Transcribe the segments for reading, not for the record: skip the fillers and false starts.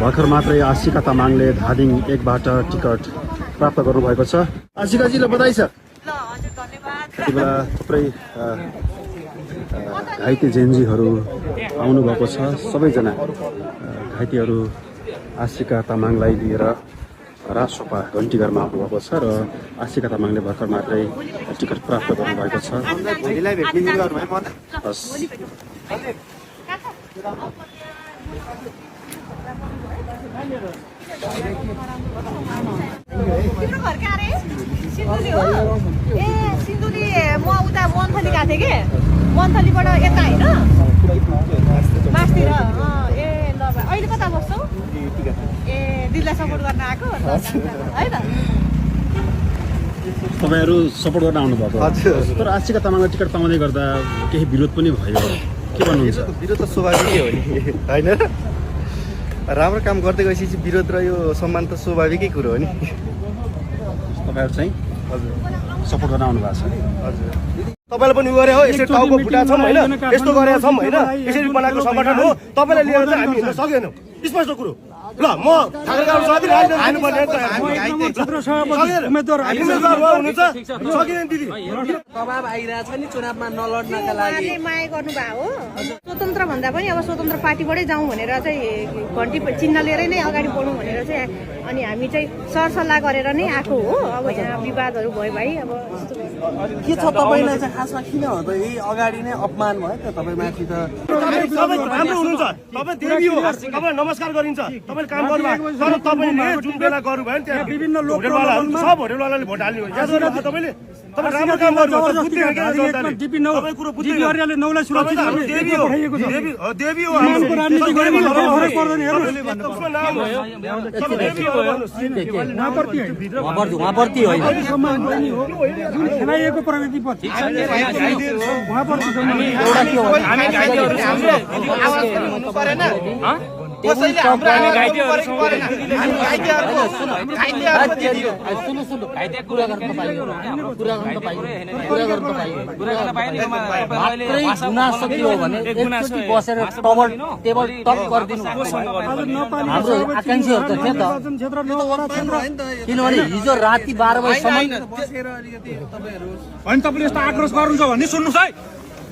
भर्खर मात्रै आशिका तामाङले धादिङ 1 बाट टिकट प्राप्त गर्नुभएको छ। आशिकाजीलाई बधाई छ। यति बेला थुप्रै घाइते जेन्जीहरू आउनुभएको छ। सबैजना घाइतेहरू आशिका तामाङलाई लिएर राजसभा घन्टीघरमा आउनुभएको छ र आशिका तामाङले भर्खर मात्रै टिकट प्राप्त गर्नुभएको छ। तिम्रो घर कहाँ रे? सिन्धुली हो? ए सिन्धुली म उता मन्थली गएको थिएँ कि मन्थलीबाट यता होइन मासतिर। ए ल अहिले कता बस्छौ? ए दिदीलाई सपोर्ट गर्न आएको है त? तपाईँहरू सपोर्ट गर्न आउनुभएको? तर आशिका तामाङले टिकट पाउँदै गर्दा केही विरोध पनि भयो, के भन्नुहुन्छ? विरोध त स्वाभाविकै हो नि होइन र? राम्रो काम गर्दै गएपछि विरोध र यो सम्मान त स्वाभाविकै कुरो हो नि। तपाईँहरू चाहिँ हजुर सपोर्ट गर्न आउनु भएको छ? हजुर तपाईँले पनि गरे हो, यसरी टाउको फुटाएको छौँ होइन, यस्तो गरेका छौँ होइन, यसरी बनाएको सङ्गठन हो, तपाईँलाई लिएर चाहिँ हामी हिँड्न सक्दैनौँ। स्पष्ट कुरो ल। म ठाकुरगाउँ सधैँ राजनीति हाल्नुपर्ने उम्मेदवार हुनुहुन्छ सकिँदैन दिदी। दबाब आइरहेछ नि चुनावमा नलड्नका लागि माया गर्नुभयो हो। स्वतन्त्र भन्दा पनि अब स्वतन्त्र पार्टीबाटै जाउँ भनेर चाहिँ घन्टी चिन्ह लिएरै नै अगाडि बढौँ भनेर चाहिँ अनि हामी चाहिँ सरसल्लाह गरेर नै आएको हो। अब यहाँ विवादहरू भयो भाइ। अब के छ तपाईँलाई चाहिँ खासमा किन हो त यही अगाडि नै अपमान भयो त तपाईँमाथि त? तपाईँ राम्रो हुनुहुन्छ, तपाईँ देवी हो, तपाईँलाई नमस्कार गरिन्छ, तपाईँले काम गर्नुभएको। तर तपाईँले जुन बेला गर्नुभयो नि त्यहाँ विभिन्न होटलवालाहरू सब होटलवालाले भोट हाल्ने हो। याद गर्नुभयो तपाईँले? तपाईँ राम्रो काम गर्नुभयो। देवी हो उहाँप्रति होइन गुनासो के हो भने एकचोटि बसेर टेबल टक गरिदिनु हाम्रो आकांक्षीहरू त थियो त। किनभने हिजो राति 12 बजीसम्म होइन तपाईँले यस्तो आक्रोश गर्नुहुन्छ भने सुन्नुहोस् है,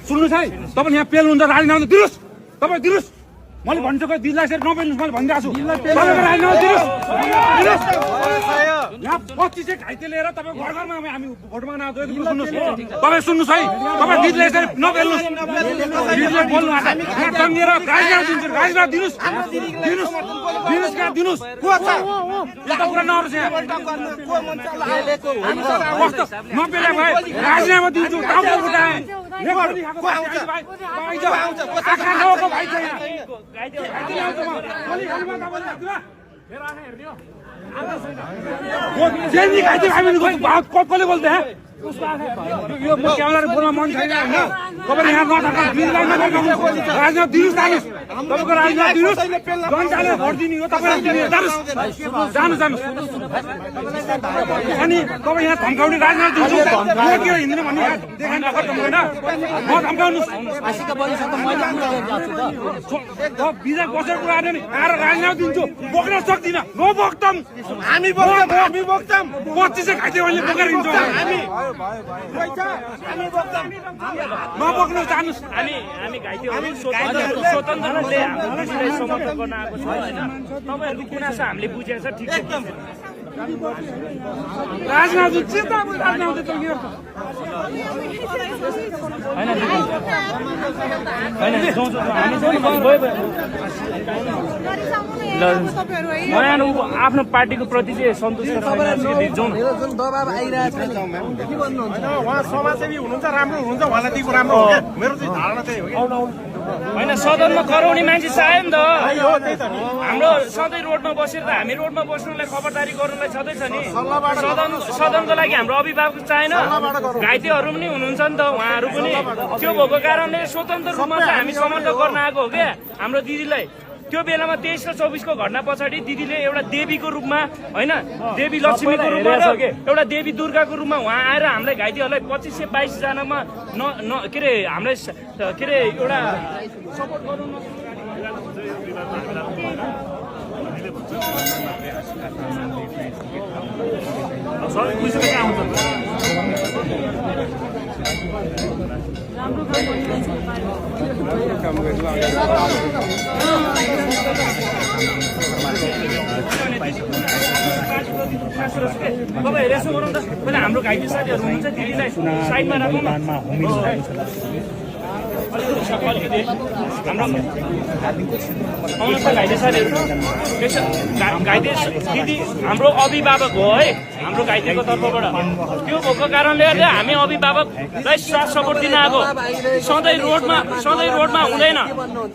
सुन्नुहोस् है। तपाईँ यहाँ पेल्नुहुन्छ राजीनामा दिनुहोस्, तपाईँ दिनुहोस्। मैले भनिसकेँ दिदीलाई यसरी नपेल्नुहोस्, मैले भनिरहेको छु। तपाईँको राजीनामा दिनुहोस्। यहाँ 25 घाइते लिएर तपाईँ घर घरमा हामी भोट माग्न आएको सुन्नुहोस्। तपाईँ सुन्नुहोस् है, तपाईँ दिदीलाई यसरी नपेल्नुहोस्। दिदीले बोल्नु यहाँ टङ्गिएर राजीनामा दिन्छ, राजीनामा दिनुहोस्, दिनुहोस्, दिनुहोस् कहाँ दिनुहोस्। यस्तो कुरा नहोस् यहाँ। कस्तो नपेले भाइ राजीनामा दिन्छु, टाउको फुटाएँ। कसले बोल्दै यो क्यामेरा बोल्न मन छैन होइन। तपाईँले यहाँ राजीनामा दिनुहोस्, तपाईँको राजीनामा दिनुहोस्। जनताले भोट दिने हो, तपाईँले जानुहोस्, जानुहोस्। अनि तपाईँ यहाँ धम्काउने राजीनामा दिन्छु के हिँड्ने भन्ने देखाउनु खत्तम होइन। म धम्काउनुहोस् बिजा बसेर कुरा नि आएर राजीनामा दिन्छु, बोक्न सक्दिनँ। नबोक्छौँ हामी, 25 घाइते अहिले बोकेर हिँड्छौँ हामी। नबोक्नु जानुहोस्। हामी घाइतेहरू स्वतन्त्र रूपले हामीलाई समर्थन गर्न आएको छ होइन। तपाईँहरूको गुनासो हामीले बुझेको छ, ठिक छ। राजीनामा चिन्ता राजीनामा आफ्नो पार्टीको प्रति चाहिँ सन्तुष्ट छैन। दबाब आइरहेछ नि के भन्नुहुन्छ? उहाँ समाजसेवी हुनुहुन्छ, राम्रो हुनुहुन्छ, उहाँलाई दिएको राम्रो हो क्या। मेरो चाहिँ धारणा त्यही हो कि होइन। सदनमा कराउने मान्छे चाहियो नि त। हाम्रो सधैँ रोडमा बसेर त हामी रोडमा बस्नुलाई खबरदारी गर्नुलाई छँदैछ नि। सदनको लागि हाम्रो अभिभावक चाहिएन, घाइतेहरू पनि हुनुहुन्छ नि त उहाँहरू पनि। त्यो भएको कारणले स्वतन्त्र रूपमा चाहिँ हामी समर्थन गर्न आएको हो क्या हाम्रो दिदीलाई। त्यो बेलामा 23 र 24 को घटना पछाडि दिदीले एउटा देवीको रूपमा होइन, देवी लक्ष्मीको रूपमा र एउटा देवी दुर्गाको रूपमा उहाँ आएर हामीलाई घाइतेहरूलाई 2522 जनामा के अरे हामीलाई के अरे एउटा सपोर्ट गर्नु सबै खुसीले कहाँ आउँछ तपाईँ यसो गरौँ त पहिला हाम्रो घाइते साथीहरू हुनुहुन्छ दिदीलाई साइडमा राखौँ न अलिकति हाम्रो आउनुहोस् न घाइते साथीहरू घाइते दिदी हाम्रो अभिभावक हो है हाम्रो घाइतेको तर्फबाट त्यो भएको कारणले गर्दा हामी अभिभावकलाई साथ सपोर्ट दिन आएको सधैँ रोडमा हुँदैन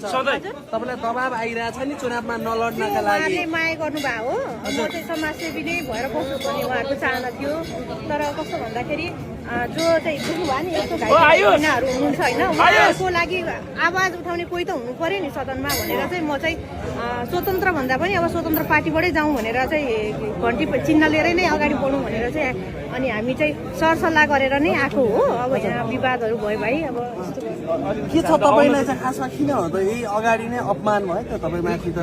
सधैँ तपाईँलाई दबाब आइरहेछ नि चुनावमा नलड्नका लागि उहाँहरूले माया गर्नुभएको हो म चाहिँ समाजसेवी नै भएर बस्नु पर्ने उहाँहरूको चाहना थियो तर कस्तो भन्दाखेरि जो चाहिँ बुझ्नुभयो नि यस्तो घाइतेहरू हुनुहुन्छ होइन उहाँहरूको लागि आवाज उठाउने कोही त हुनु पर्यो नि सदनमा भनेर चाहिँ म चाहिँ स्वतन्त्र भन्दा पनि अब स्वतन्त्र पार्टीबाटै जाउँ भनेर चाहिँ घन्टी चिन्ह लिएरै नै अगाडि बढौँ भनेर चाहिँ अनि हामी चाहिँ सरसल्लाह गरेर नै आएको हो अब यहाँ विवादहरू भयो भाइ अब के छ तपाईँलाई चाहिँ खासमा किन हो त यही अगाडि नै अपमान भयो त तपाईँमाथि त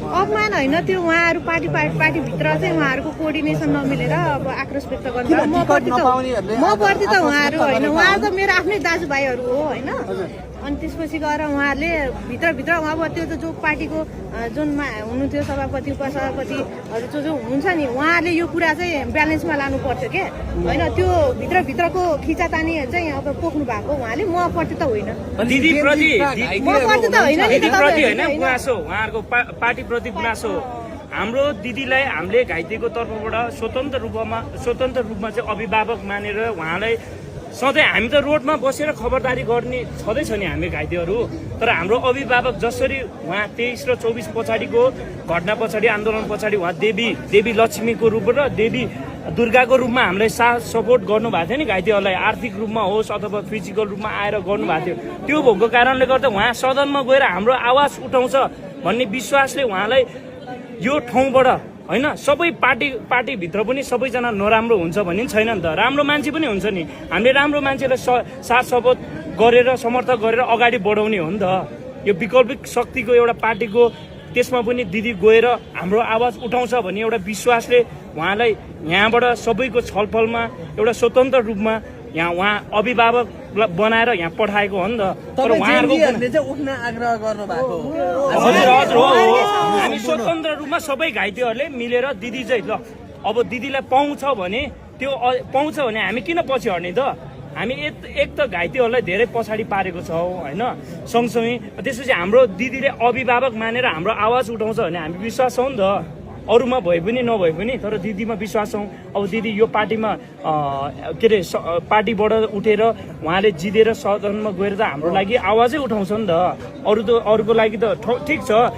अपमान होइन त्यो उहाँहरू पार्टीभित्र चाहिँ उहाँहरूको कोअर्डिनेसन नमिलेर अब आक्रोश व्यक्त गर्नु म प्रति त उहाँहरू होइन उहाँहरू त मेरो आफ्नै दाजुभाइहरू हो होइन अनि त्यसपछि गएर उहाँहरूले भित्रभित्र अब त्यो जो पार्टीको जुनमा हुनुहुन्थ्यो सभापति उपसभापतिहरू जो हुनुहुन्छ नि उहाँहरूले यो कुरा चाहिँ ब्यालेन्समा लानु पर्थ्यो क्या होइन त्यो भित्रभित्रको खिचातानी चाहिँ अब पोख्नु भएको उहाँले म प्रति त होइन म प्रति त होइन गुनासो उहाँहरूको पार्टीप्रति गुनासो हाम्रो दिदीलाई हामीले घाइतेको तर्फबाट स्वतन्त्र रूपमा चाहिँ अभिभावक मानेर उहाँलाई सधैँ हामी त रोडमा बसेर खबरदारी गर्ने छँदैछ नि हामी घाइतेहरू तर हाम्रो अभिभावक जसरी उहाँ 23 र 24 पछाडिको घटना पछाडि आन्दोलन पछाडि उहाँ देवी लक्ष्मीको रूप र देवी दुर्गाको रूपमा हामीलाई साथ सपोर्ट गर्नुभएको थियो नि घाइतेहरूलाई आर्थिक रूपमा होस् अथवा फिजिकल रूपमा आएर गर्नुभएको थियो त्यो भएको कारणले गर्दा उहाँ सदनमा गएर हाम्रो आवाज उठाउँछ भन्ने विश्वासले उहाँलाई यो ठाउँबाट होइन सबै पार्टीभित्र पनि सबैजना नराम्रो हुन्छ भन्ने छैन नि त राम्रो मान्छे पनि हुन्छ नि हामीले राम्रो मान्छेलाई साथ सपोर्ट गरेर समर्थन गरेर अगाडि बढाउने हो नि त यो वैकल्पिक शक्तिको एउटा पार्टीको त्यसमा पनि दिदी गएर हाम्रो आवाज उठाउँछ भन्ने एउटा विश्वासले उहाँलाई यहाँबाट सबैको छलफलमा एउटा स्वतन्त्र रूपमा यहाँ उहाँ अभिभावक बनाएर यहाँ पठाएको हो नि त तर उहाँहरूले चाहिँ उठ्न आग्रह गर्नु भएको हजुर हो हामी स्वतन्त्र रूपमा सबै घाइतेहरूले मिलेर दिदी चाहिँ ल अब दिदीलाई पाउँछ भने हामी किन पछि हट्ने त हामी एक त घाइतेहरूलाई धेरै पछाडि पारेको छौँ होइन सँगसँगै त्यसपछि हाम्रो दिदीले अभिभावक मानेर हाम्रो आवाज उठाउँछ भने हामी विश्वास छौँ नि त अरूमा भए पनि नभए पनि तर दिदीमा विश्वास छौँ अब दिदी यो पार्टीमा के अरे पार्टीबाट उठेर उहाँले जितेर सदनमा गएर त हाम्रो लागि आवाजै उठाउँछ नि त अरूको लागि त ठिक छ